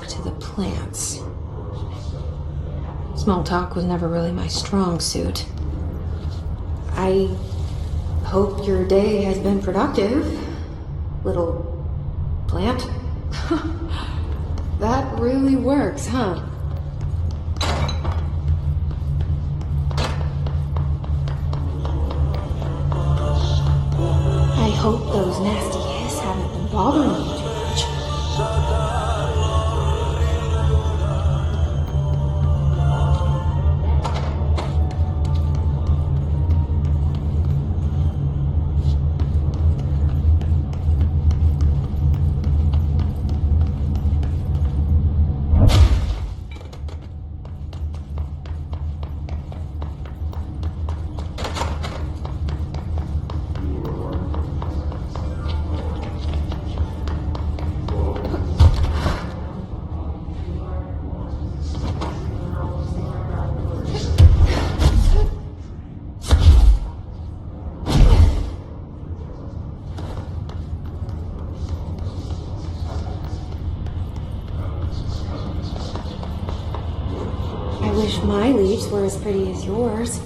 talk to the plants. Small talk was never really my strong suit. I hope your day has been productive, little plant. That really works, huh? I hope those nasty hiss haven't been bothering you too much. I wish my leaves were as pretty as yours.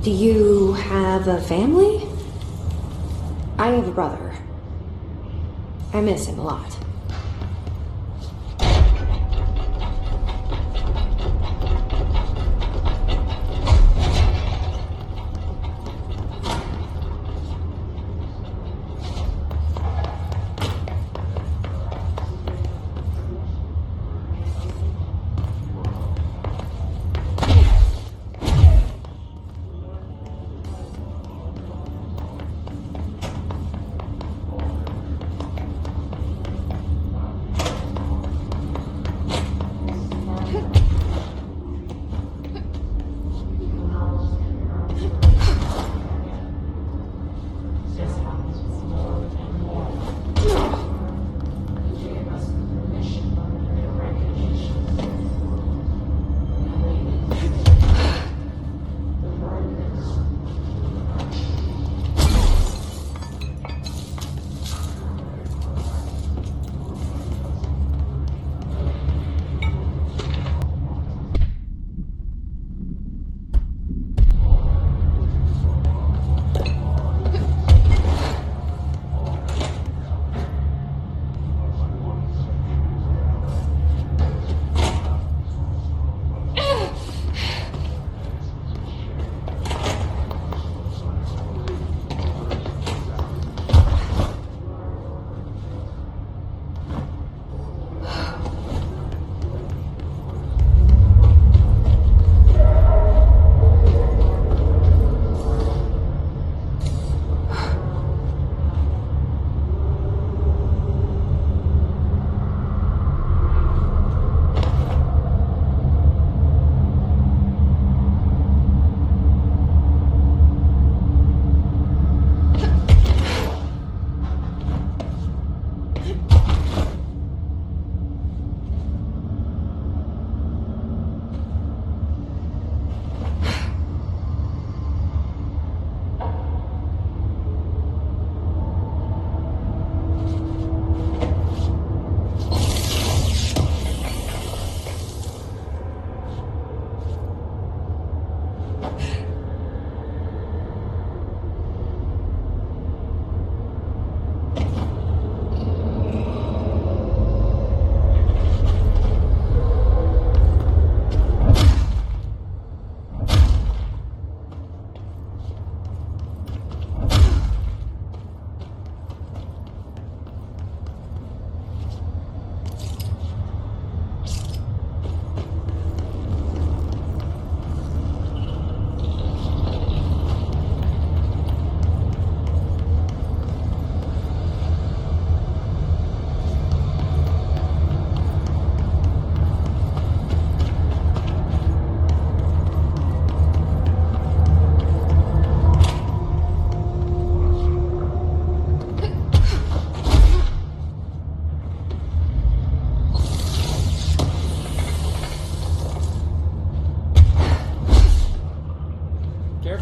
Do you have a family? I have a brother. I miss him a lot.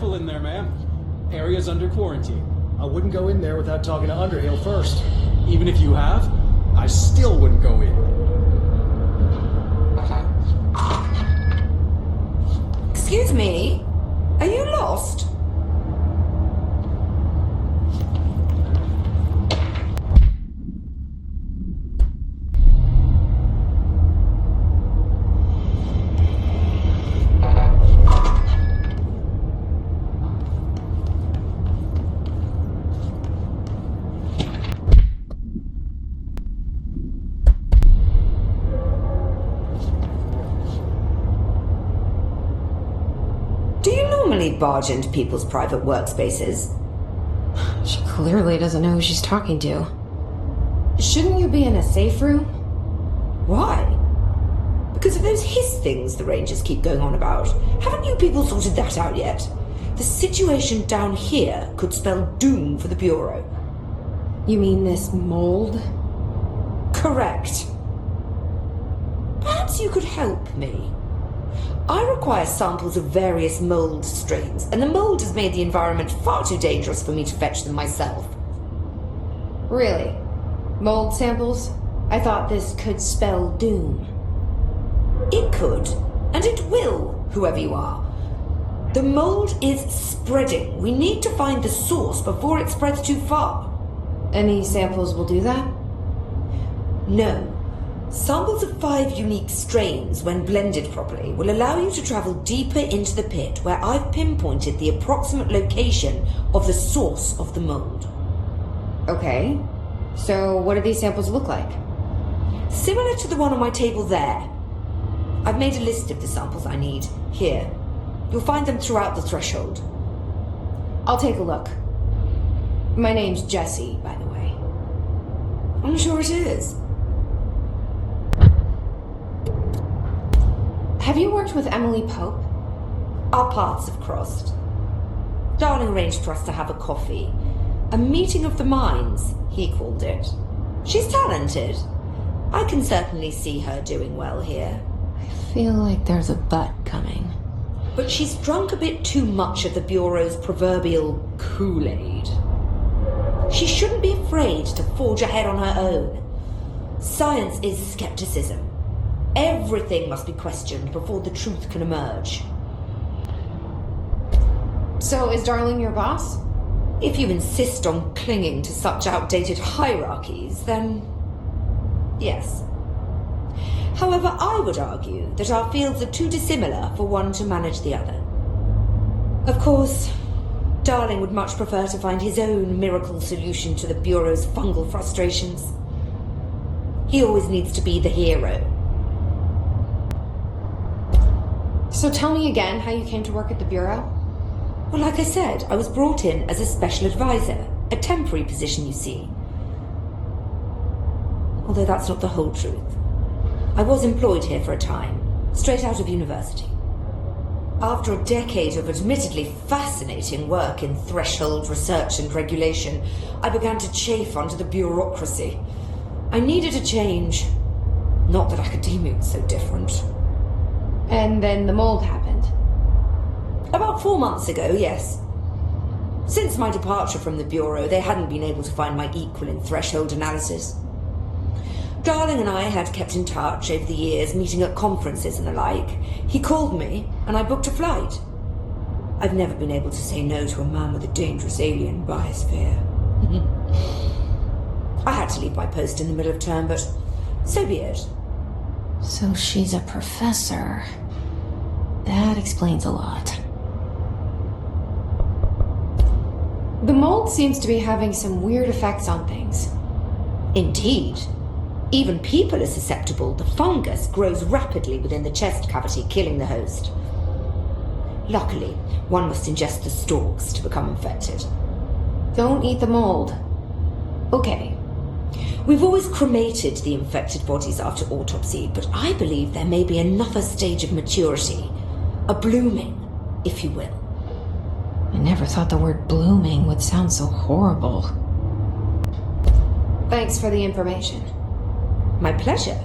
careful in there, ma'am. Area's under quarantine. I wouldn't go in there without talking to Underhill first. Even if you have, I still wouldn't go in. Excuse me? Are you lost? Barge into people's private workspaces. She clearly doesn't know who she's talking to. Shouldn't you be in a safe room? Why? Because of those hiss things the Rangers keep going on about. Haven't you people sorted that out yet? The situation down here could spell doom for the Bureau. You mean this mold? Correct. Perhaps you could help me. I require samples of various mold strains, and the mold has made the environment far too dangerous for me to fetch them myself. Really? Mold samples? I thought this could spell doom. It could, and it will, whoever you are. The mold is spreading. We need to find the source before it spreads too far. Any samples will do that? No. Samples of 5 unique strains, when blended properly, will allow you to travel deeper into the pit, where I've pinpointed the approximate location of the source of the mold. Okay. So what do these samples look like? Similar to the one on my table there. I've made a list of the samples I need. Here. You'll find them throughout the threshold. I'll take a look. My name's Jesse, by the way. I'm sure it is. Have you worked with Emily Pope? Our paths have crossed. Darling arranged for us to have a coffee. A meeting of the minds, he called it. She's talented. I can certainly see her doing well here. I feel like there's a but coming. But she's drunk a bit too much of the Bureau's proverbial Kool-Aid. She shouldn't be afraid to forge ahead on her own. Science is skepticism. Everything must be questioned before the truth can emerge. So is Darling your boss? If you insist on clinging to such outdated hierarchies, then yes. However, I would argue that our fields are too dissimilar for one to manage the other. Of course, Darling would much prefer to find his own miracle solution to the Bureau's fungal frustrations. He always needs to be the hero. So tell me again how you came to work at the Bureau? Well, like I said, I was brought in as a special advisor. A temporary position, you see. Although that's not the whole truth. I was employed here for a time, straight out of university. After a decade of admittedly fascinating work in threshold research and regulation, I began to chafe under the bureaucracy. I needed a change. Not that academia was so different. And then the mold happened. About 4 months ago, yes. Since my departure from the Bureau, they hadn't been able to find my equal in threshold analysis. Darling and I had kept in touch over the years, meeting at conferences and the like. He called me, and I booked a flight. I've never been able to say no to a man with a dangerous alien biosphere. I had to leave my post in the middle of term, but so be it. So she's a professor. That explains a lot. The mold seems to be having some weird effects on things. Indeed. Even people are susceptible. The fungus grows rapidly within the chest cavity, killing the host. Luckily, one must ingest the stalks to become infected. Don't eat the mold. Okay. We've always cremated the infected bodies after autopsy, but I believe there may be another stage of maturity. A blooming, if you will. I never thought the word blooming would sound so horrible. Thanks for the information. My pleasure.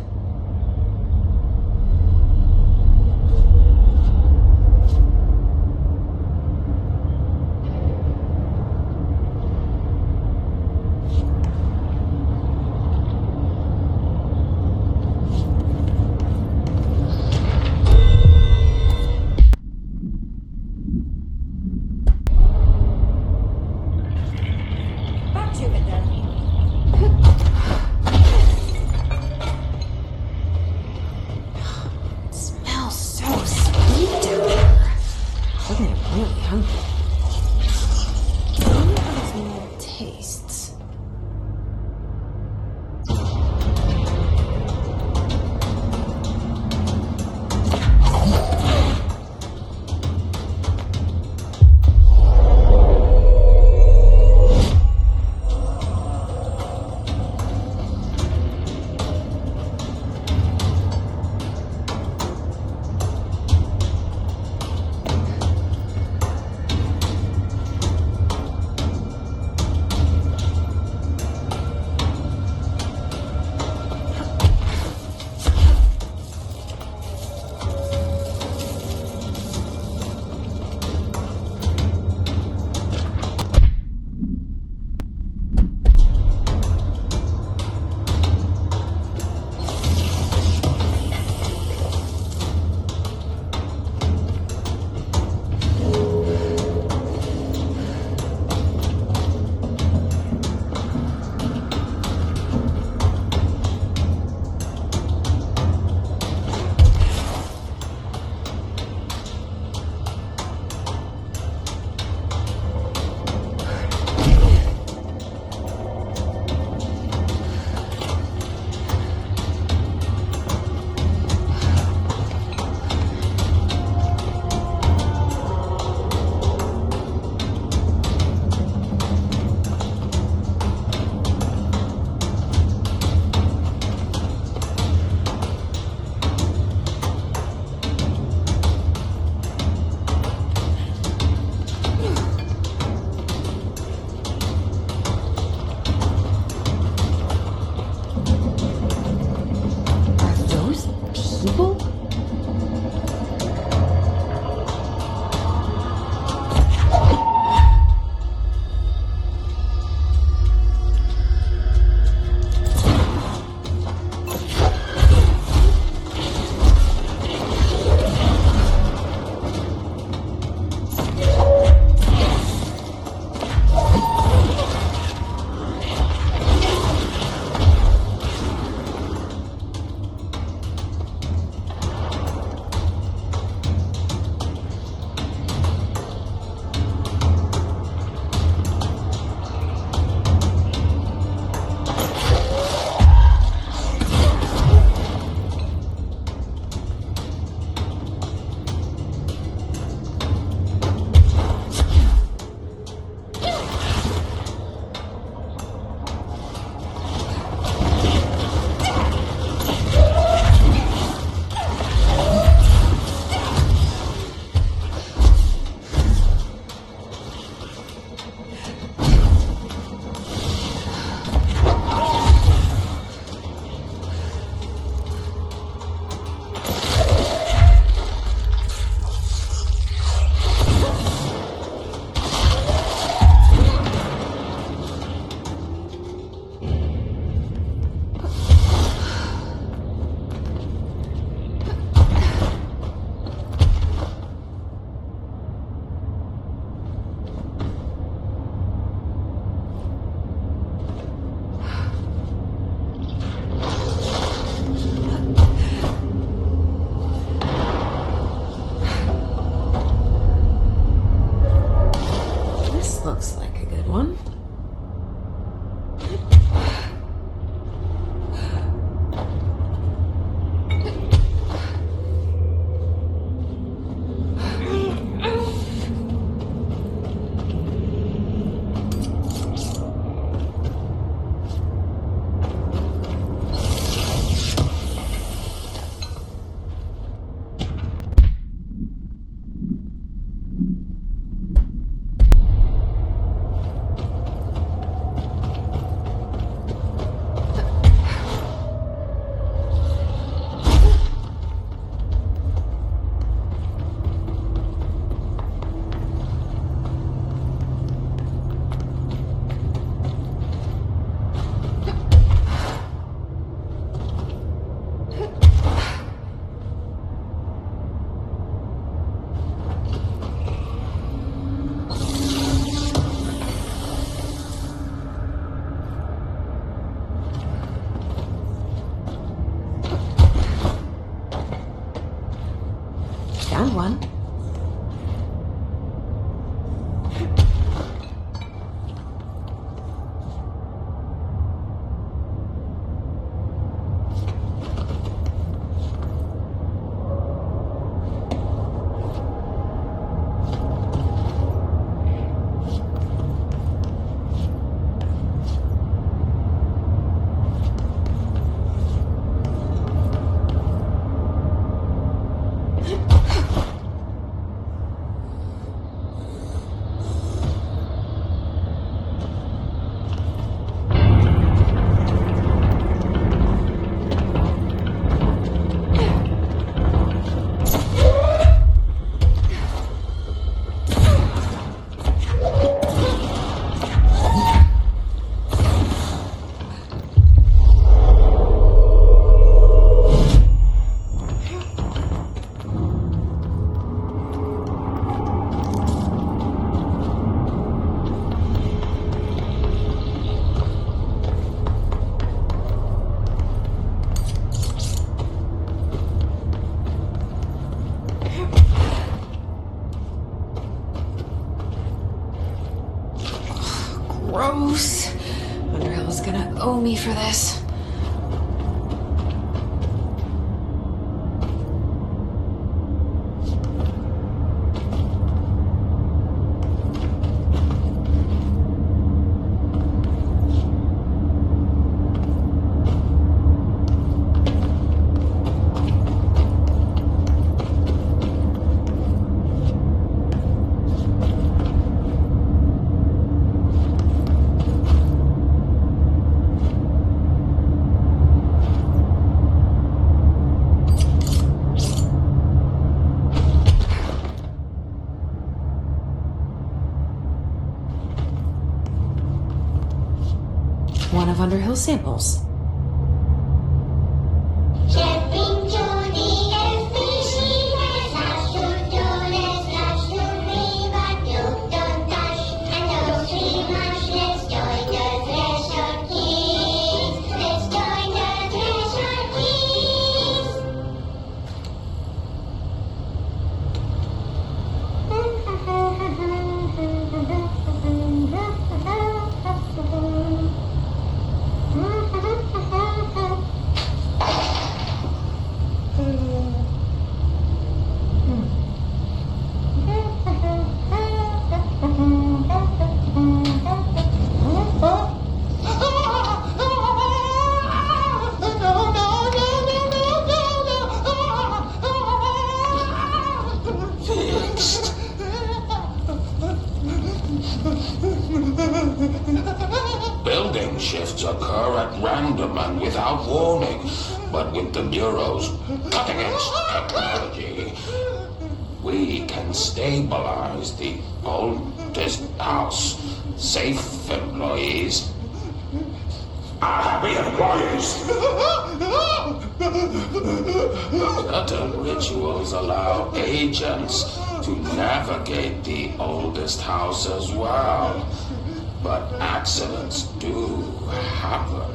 found one. Gross. Underhill's gonna owe me for this. One of Underhill's samples. Building shifts occur at random and without warning, but with the Bureau's cutting-edge technology, we can stabilize the oldest house. Safe employees are happy employees. Certain rituals allow agents to navigate the oldest house as well. But accidents do happen.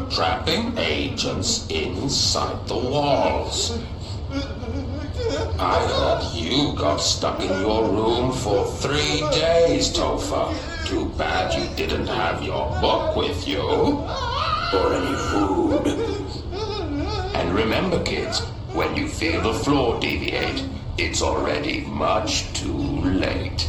Trapping agents inside the walls. I heard you got stuck in your room for 3 days, Topher. Too bad you didn't have your book with you. Or any food. And remember, kids, when you feel the floor deviate, it's already much too late.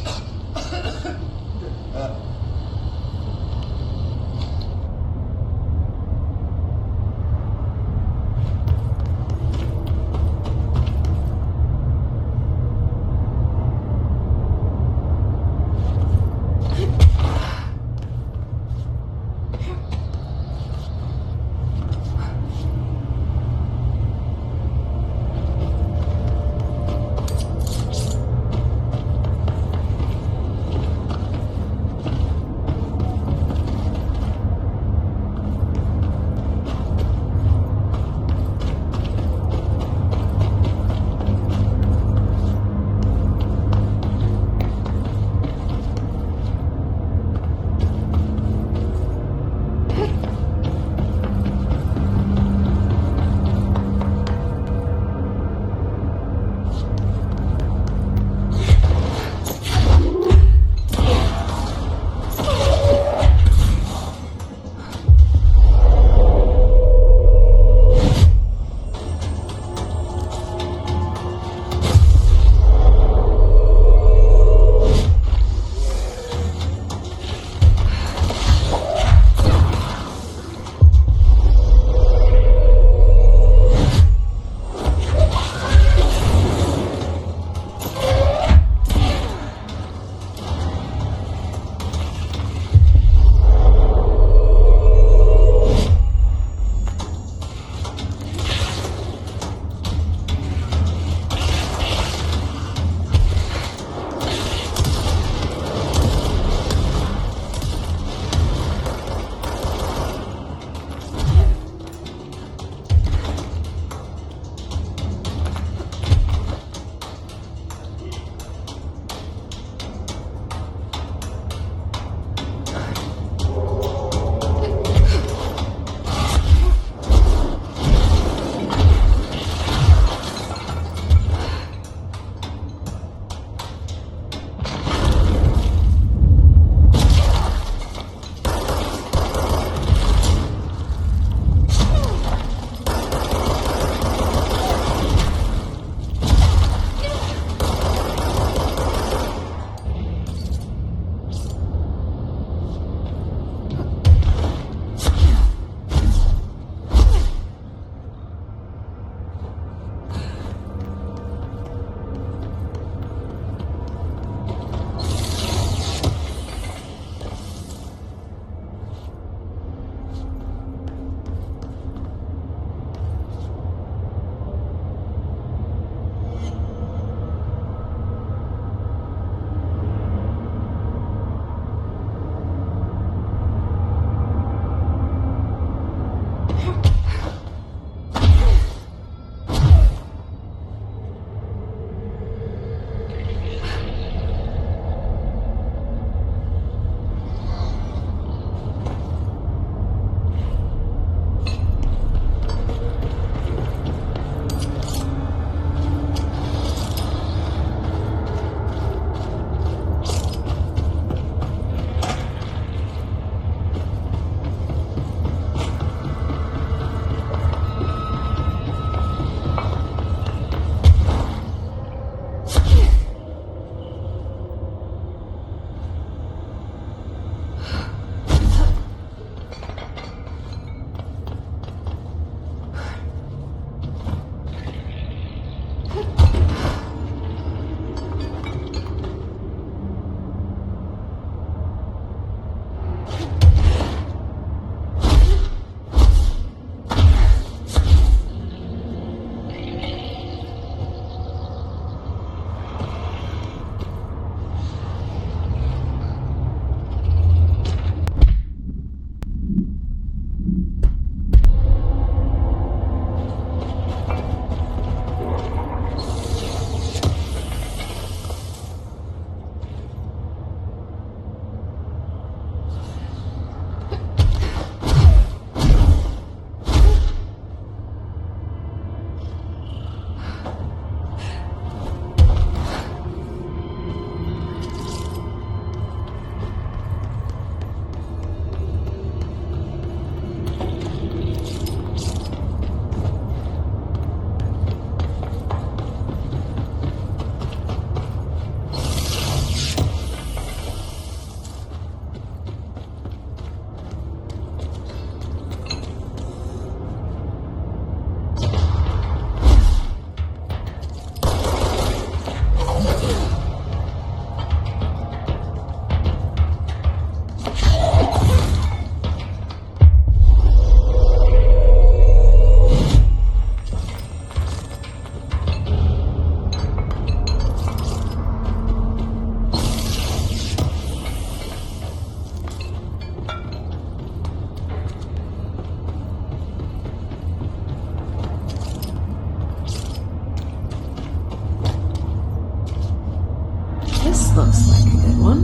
one.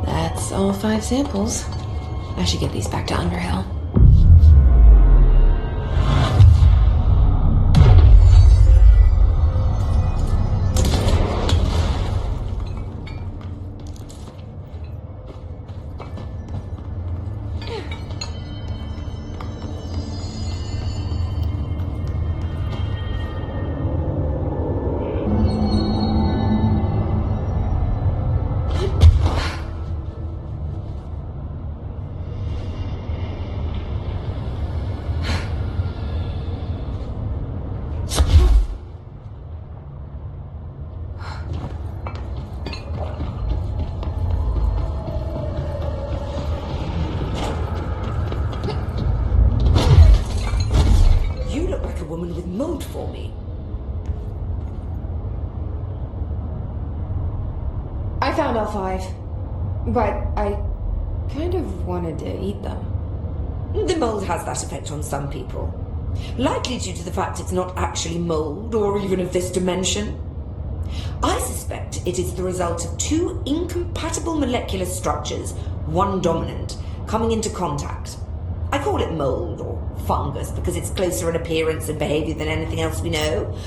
That's all 5 samples. I should get these back to Underhill. For me. I found all 5, but I kind of wanted to eat them. The mold has that effect on some people. Likely due to the fact it's not actually mold, or even of this dimension. I suspect it is the result of 2 incompatible molecular structures, one dominant, coming into contact. I call it mold, or fungus, because it's closer in appearance and behavior than anything else we know.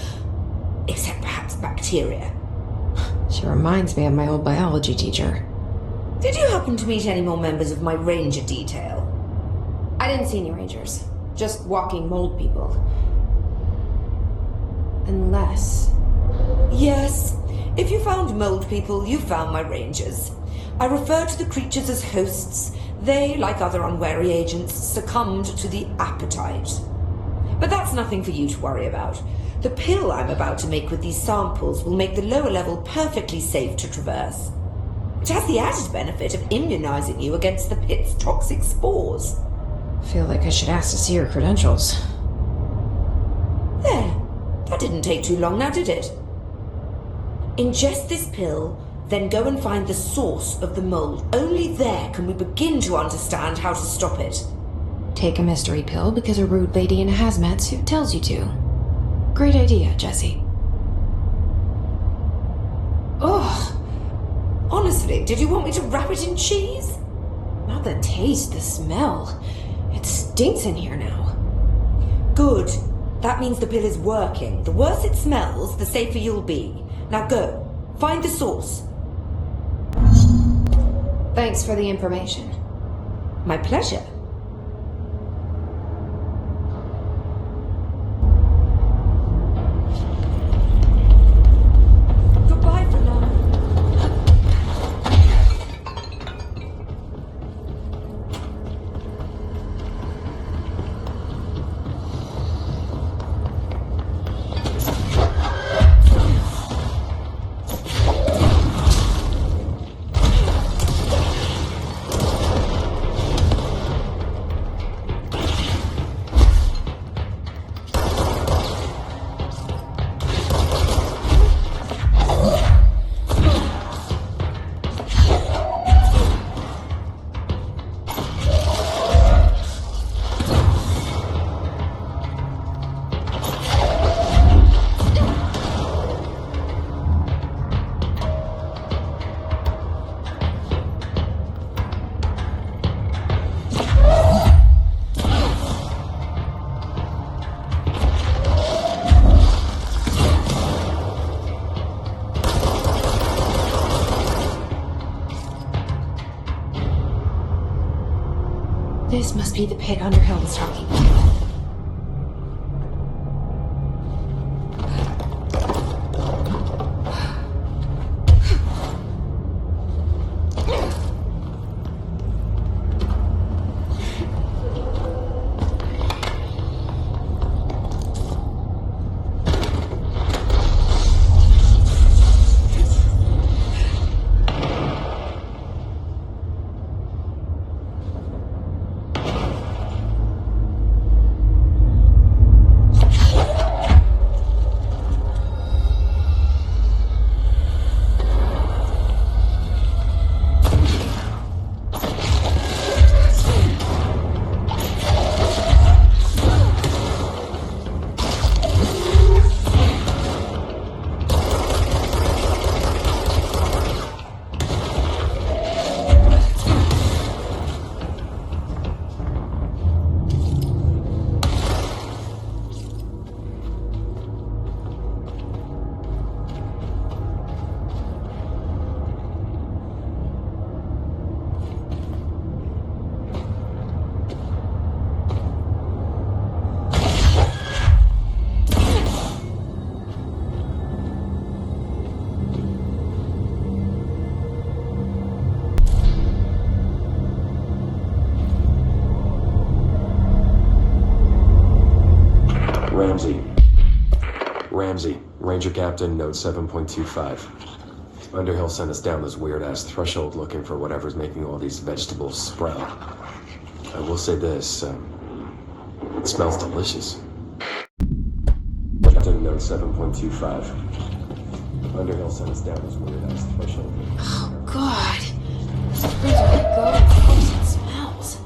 Except perhaps bacteria. She reminds me of my old biology teacher. Did you happen to meet any more members of my ranger detail? I didn't see any rangers. Just walking mold people. Unless... Yes. If you found mold people, you found my rangers. I refer to the creatures as hosts. They, like other unwary agents, succumbed to the appetite. But that's nothing for you to worry about. The pill I'm about to make with these samples will make the lower level perfectly safe to traverse. It has the added benefit of immunizing you against the pit's toxic spores. Feel like I should ask to see her credentials. There. That didn't take too long now, did it? Ingest this pill, then go and find the source of the mold. Only there can we begin to understand how to stop it. Take a mystery pill because a rude lady in a hazmat suit tells you to. Great idea, Jesse. Ugh. Honestly, did you want me to wrap it in cheese? Not the taste, the smell. It stinks in here now. Good. That means the pill is working. The worse it smells, the safer you'll be. Now go. Find the source. Thanks for the information. My pleasure. Goodbye for now. This must be the pit Underhill was talking about. Ramsey, Ranger Captain, note 7.25. Underhill sent us down this weird-ass threshold looking for whatever's making all these vegetables sprout. I will say this, it smells delicious. Captain, note 7.25. Underhill sent us down this weird-ass threshold. Oh, God. Where do I go? How does it smells?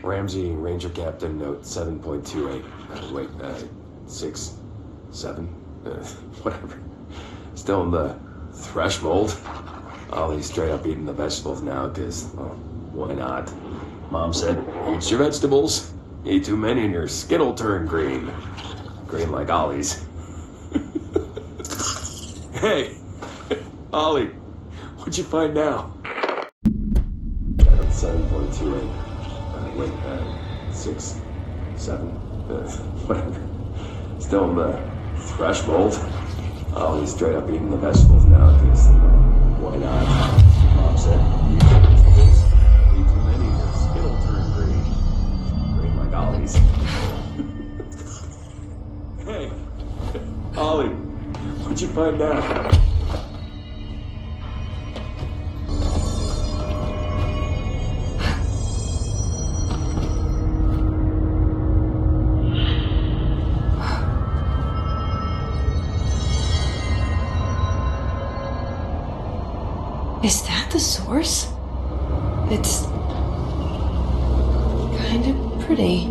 Ramsey, Ranger Captain, note 7.28. 6, 7, whatever. Still in the threshold. Ollie's straight up eating the vegetables now, because, well, why not? Mom said, eat your vegetables. Eat too many and your skin'll turn green. Green like Ollie's. Hey, Ollie, what'd you find now? 7.28. 6, 7, whatever. Still in the threshold. Ollie's straight up eating the vegetables now, because, why not? Mom said, eat your vegetables. Eat too many and your skin'll turn green. Green like Ollie's. Hey, Ollie, what'd you find now? Is that the source? It's kind of pretty.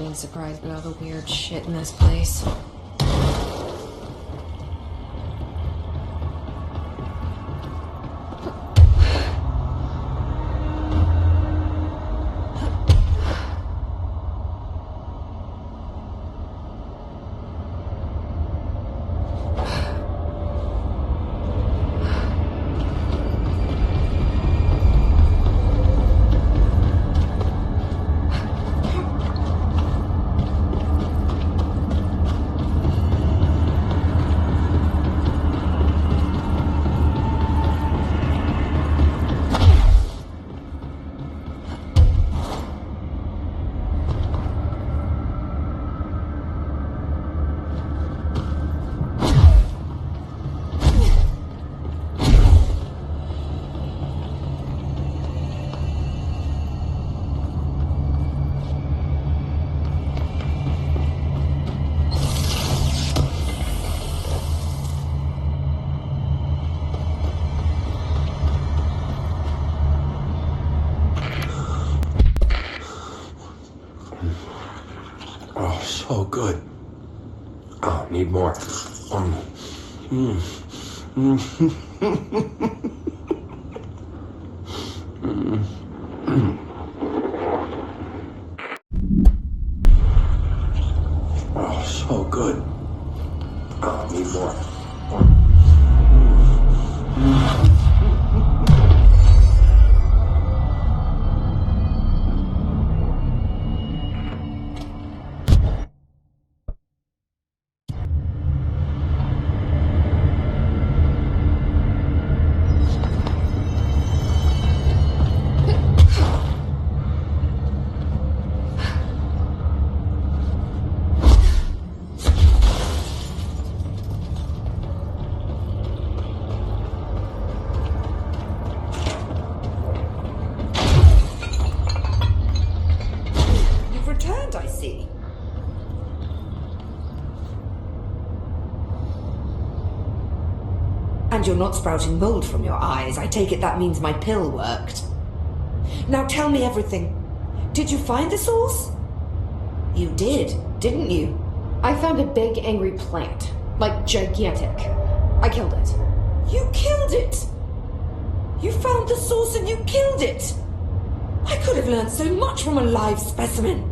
being surprised by all the weird shit in this place. Oh, so good. Oh, need more. Oh, so good. Oh, need more. And you're not sprouting mold from your eyes. I take it that means my pill worked. Now tell me everything. Did you find the source? You did, didn't you? I found a big, angry plant. Like, gigantic. I killed it. You killed it! You found the source and you killed it! I could have learned so much from a live specimen.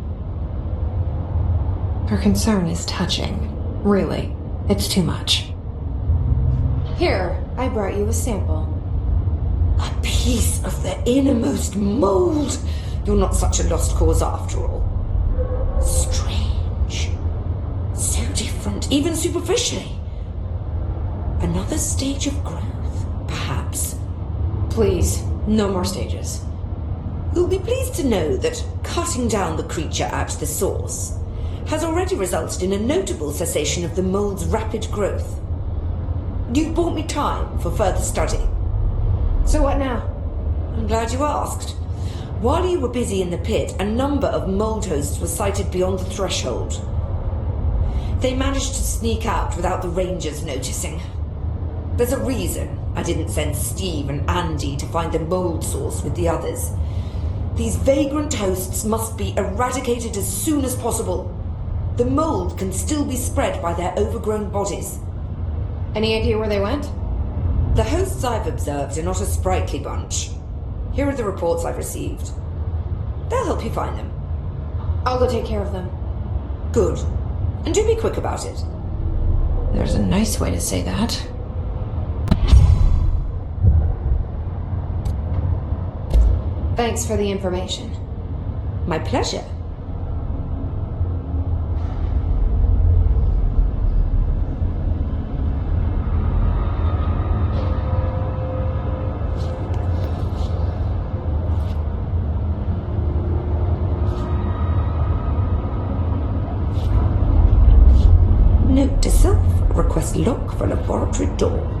Her concern is touching. Really, it's too much. Here, I brought you a sample. A piece of the innermost mold. You're not such a lost cause after all. Strange. So different, even superficially. Another stage of growth, perhaps. Please, no more stages. You'll be pleased to know that cutting down the creature at the source has already resulted in a notable cessation of the mold's rapid growth. You've bought me time for further study. So what now? I'm glad you asked. While you were busy in the pit, a number of mold hosts were sighted beyond the threshold. They managed to sneak out without the rangers noticing. There's a reason I didn't send Steve and Andy to find the mold source with the others. These vagrant hosts must be eradicated as soon as possible. The mold can still be spread by their overgrown bodies. Any idea where they went? The hosts I've observed are not a sprightly bunch. Here are the reports I've received. They'll help you find them. I'll go take care of them. Good. And do be quick about it. There's a nice way to say that. Thanks for the information. My pleasure. Note to self, request lock for laboratory door.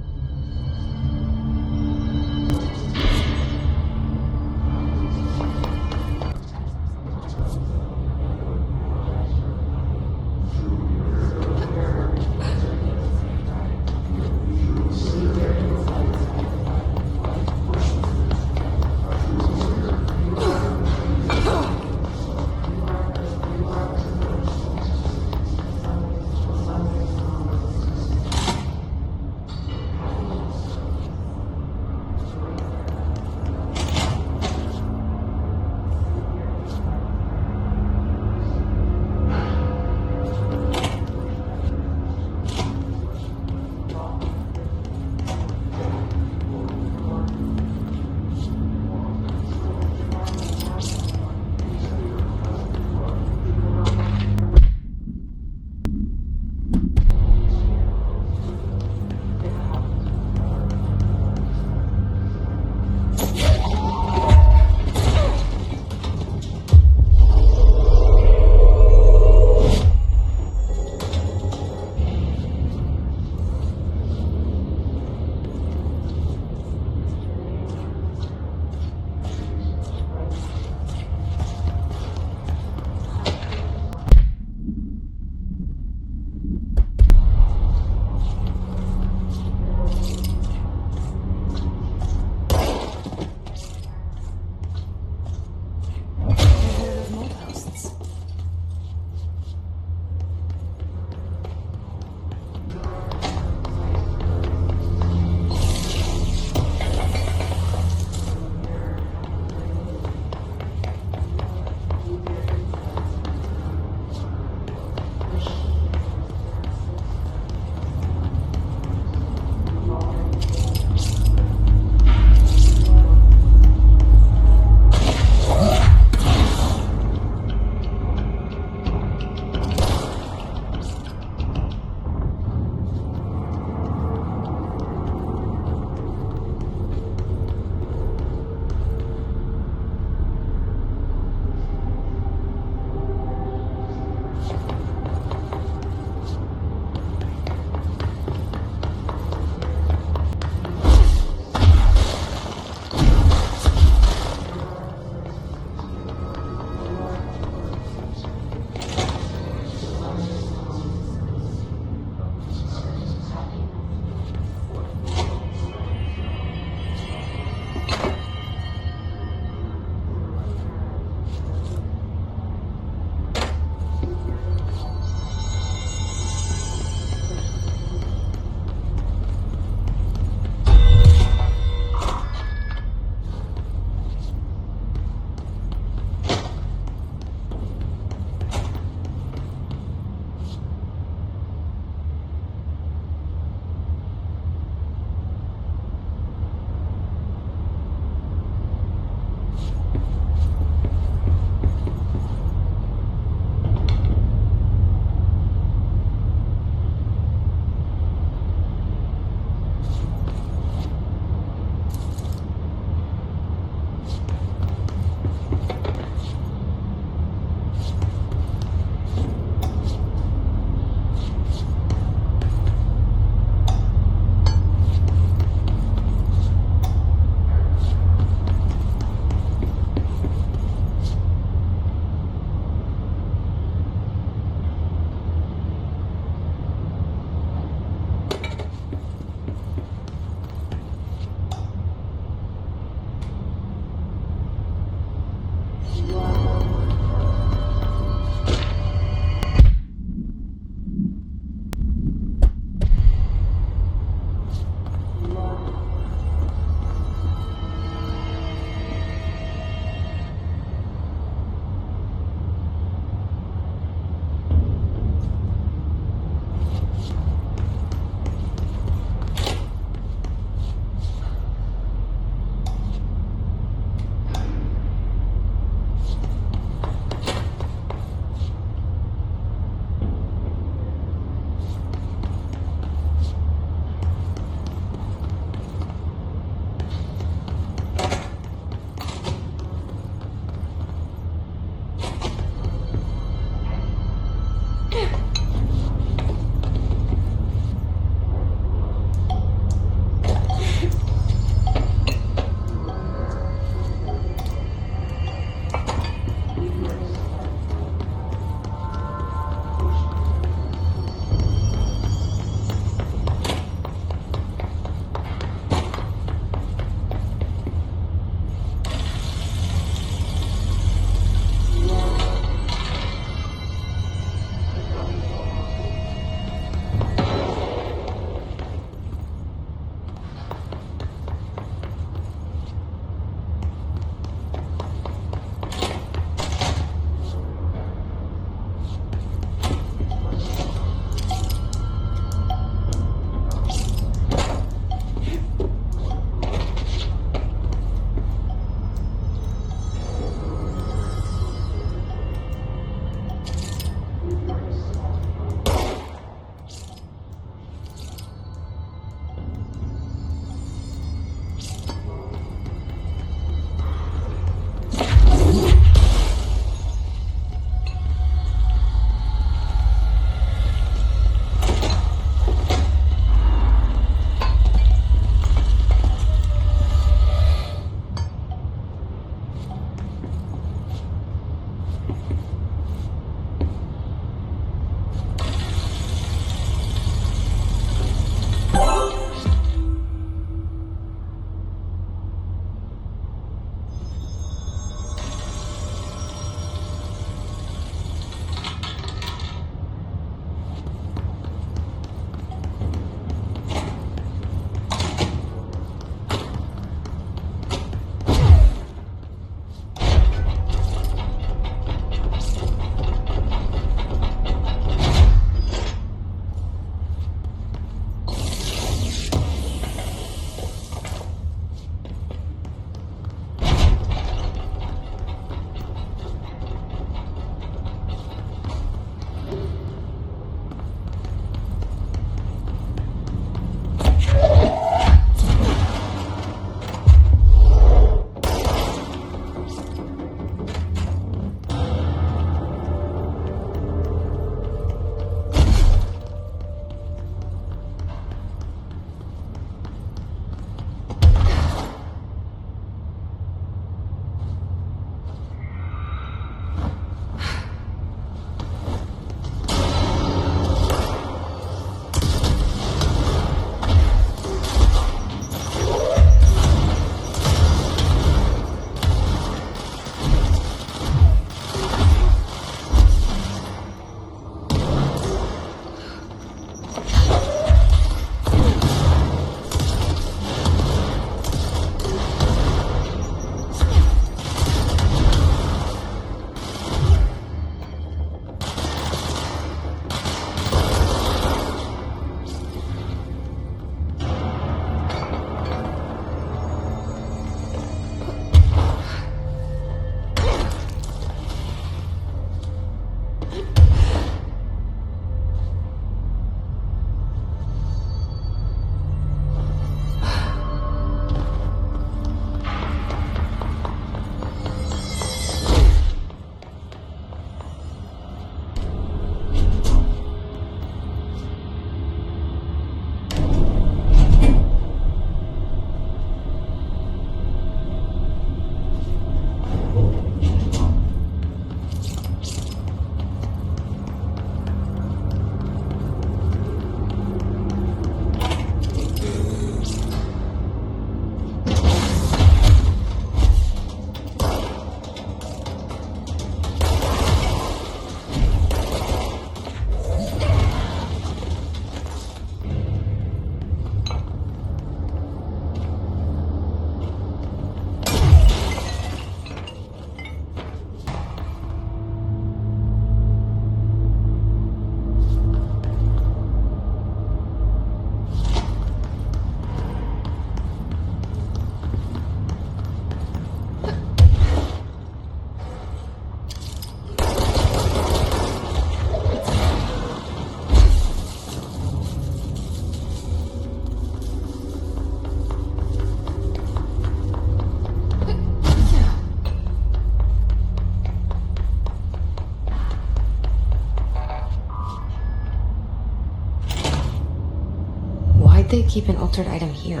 Why'd they keep an altered item here?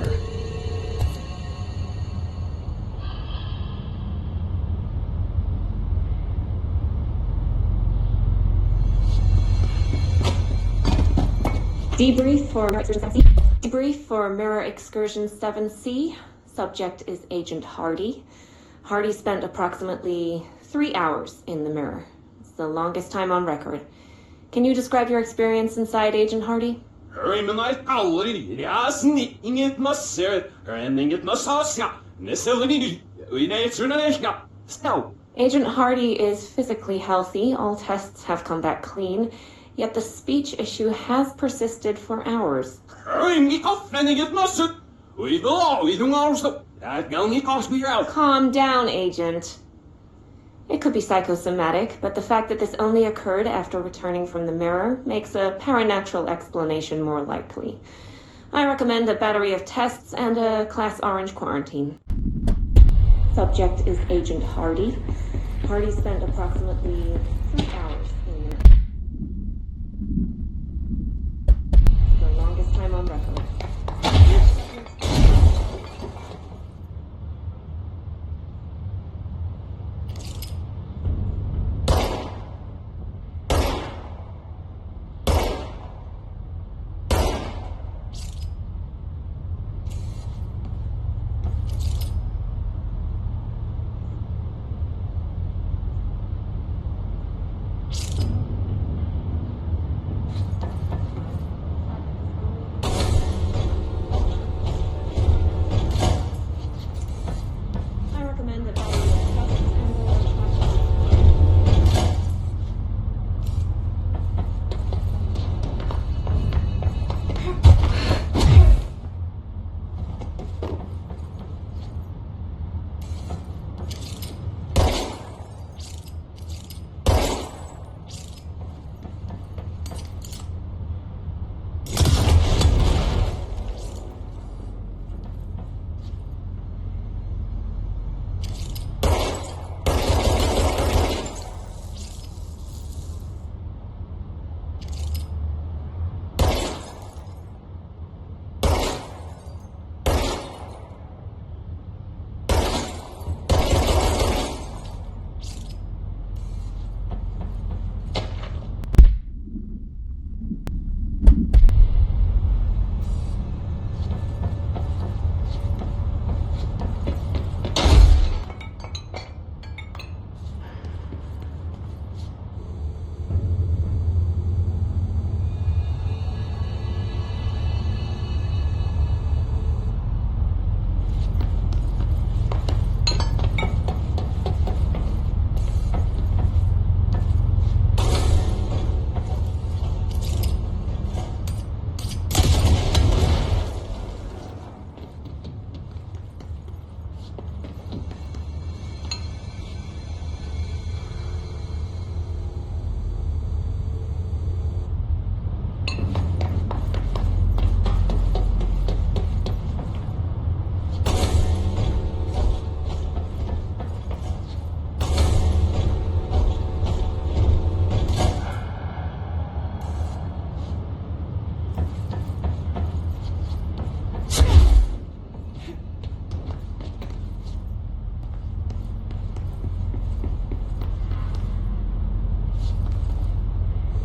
Debrief for Mirror Excursion 7C. Subject is Agent Hardy. Hardy spent approximately 3 hours in the mirror. It's the longest time on record. Can you describe your experience inside, Agent Hardy? Agent Hardy is physically healthy. All tests have come back clean. Yet the speech issue has persisted for hours. Calm down, Agent. It could be psychosomatic, but the fact that this only occurred after returning from the mirror makes a paranatural explanation more likely. I recommend a battery of tests and a Class Orange quarantine. Subject is Agent Hardy. Hardy spent approximately 3 hours in the mirror. The longest time on record.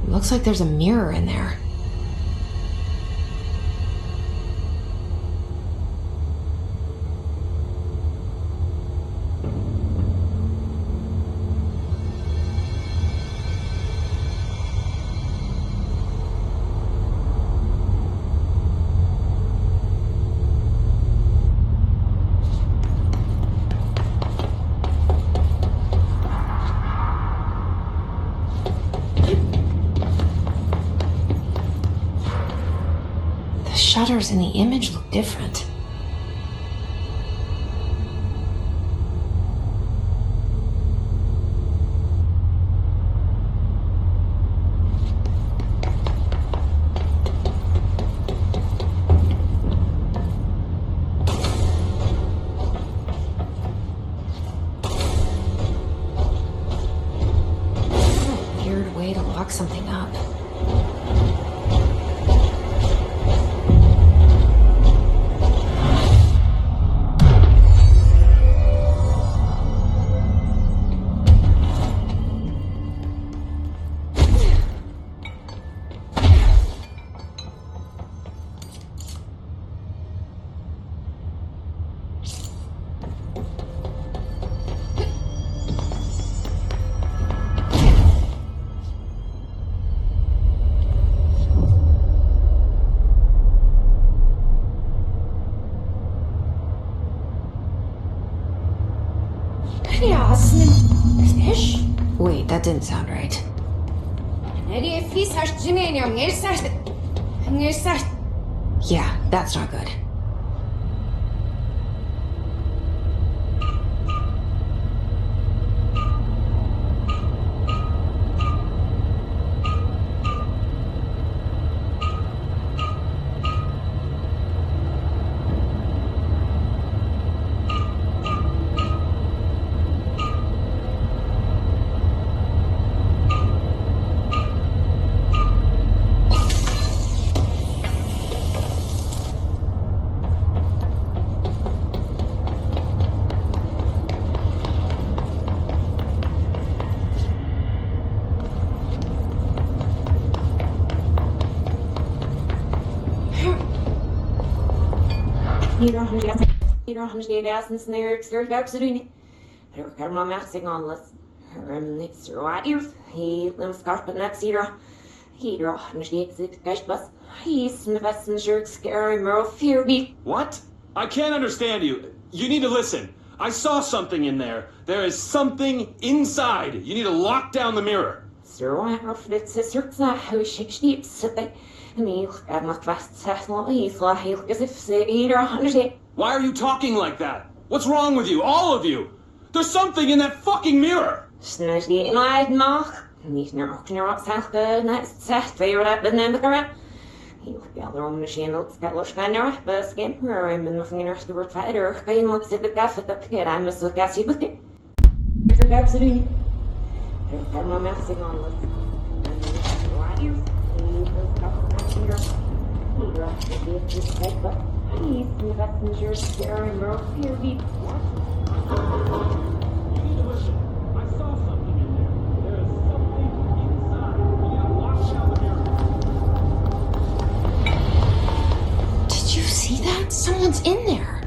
Looks like there's a mirror in there. Shutters in the image look different. What a weird way to lock something up. Wait, that didn't sound right. Yeah, that's not good. What? I can't understand you. You need to listen. I saw something in there. There is something inside. You need to lock down the mirror. Why are you talking like that? What's wrong with you? All of you? There's something in that fucking mirror! Did you see that? Someone's in there.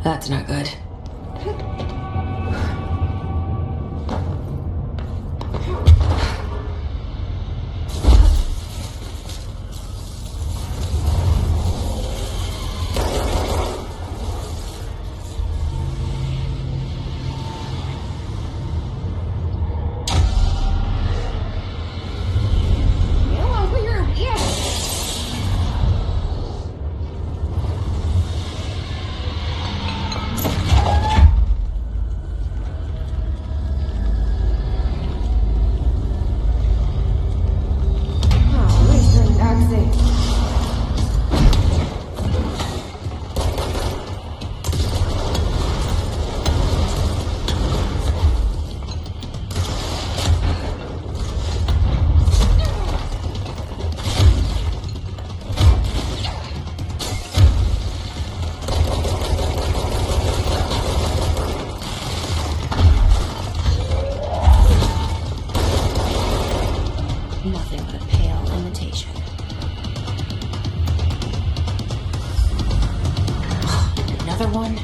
That's not good. Nothing but a pale imitation. Another one?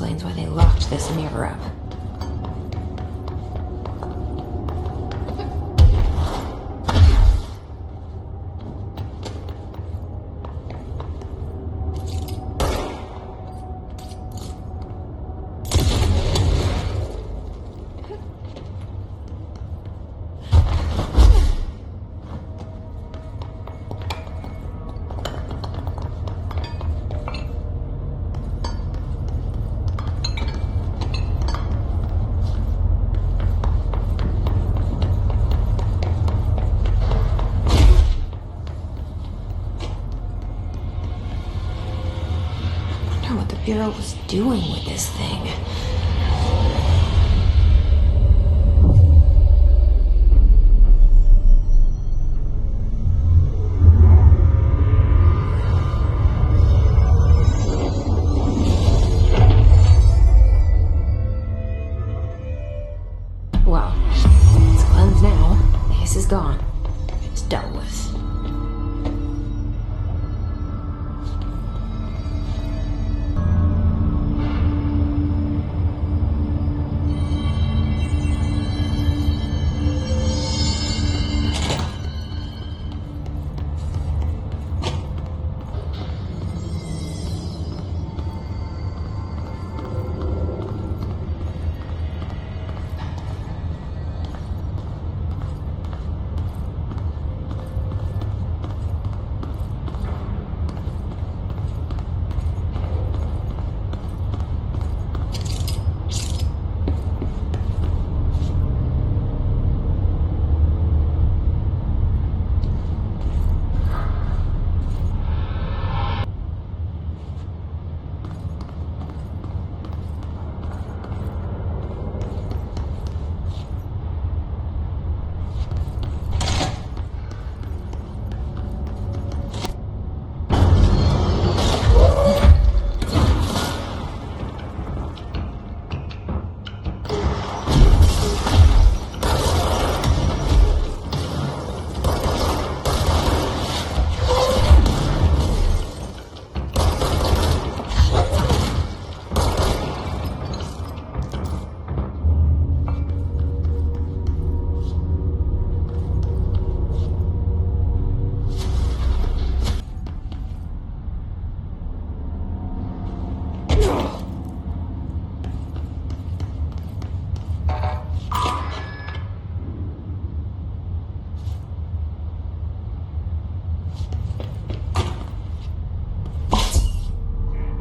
explains why they locked this mirror up. Bureau was doing with this thing. Well, it's cleansed now. The hiss is gone. It's dealt with.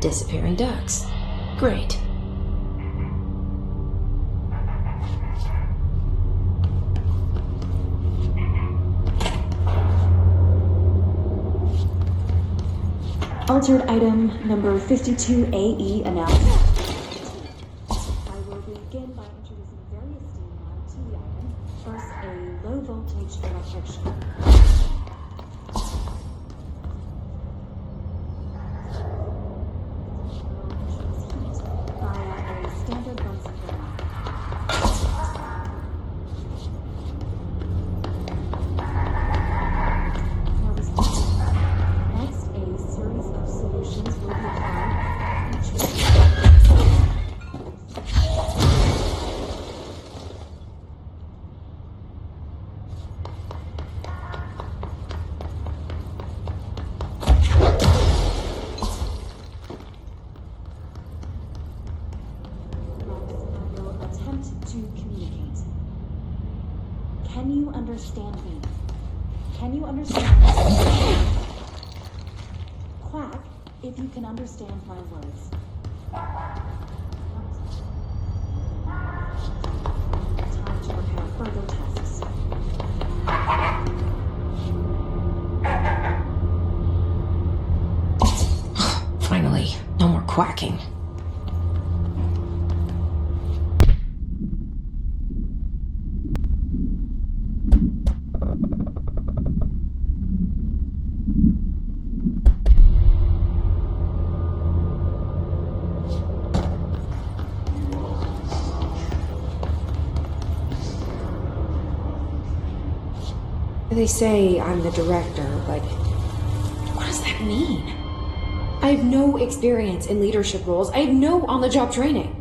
Disappearing ducks. Great. Altered item number 52AE announced. I will begin by introducing various stimuli to the item. First, a low voltage electric shock. Can you understand me? Can you understand? Quack if you can understand my words. Time to prepare further tasks. Finally, no more quacking. They say I'm the director, but what does that mean? I have no experience in leadership roles. I have no on-the-job training.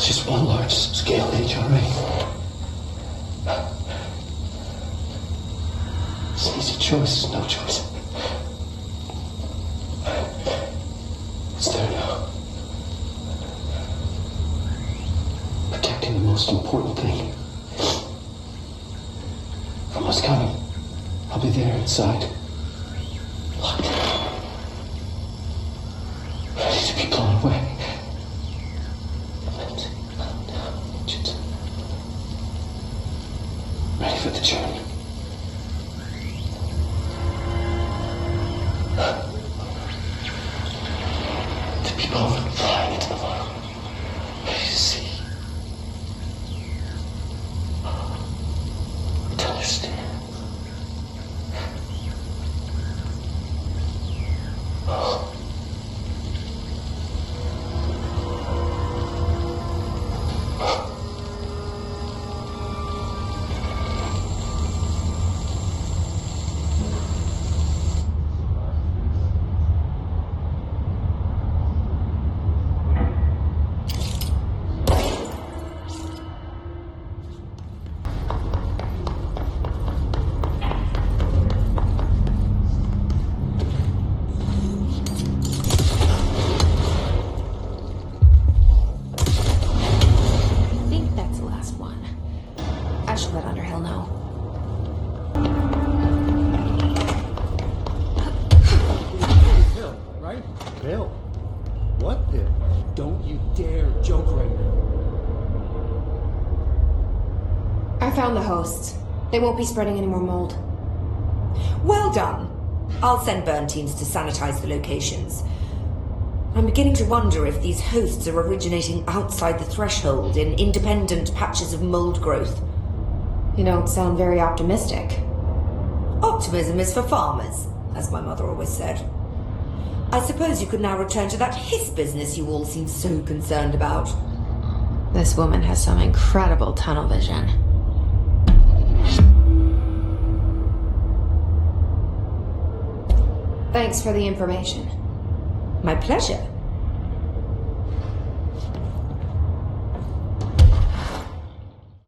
just one large-scale HRA. It's an easy choice, no choice. It's there now. Protecting the most important thing. From what's coming. I'll be there inside. Locked. Ready to be blown away. Ready for the journey. To be blown flying into the world. found the hosts. They won't be spreading any more mold. Well done. I'll send burn teams to sanitize the locations. I'm beginning to wonder if these hosts are originating outside the threshold in independent patches of mold growth. You don't sound very optimistic. Optimism is for farmers, as my mother always said. I suppose you could now return to that hiss business you all seem so concerned about. This woman has some incredible tunnel vision. Thanks for the information. My pleasure.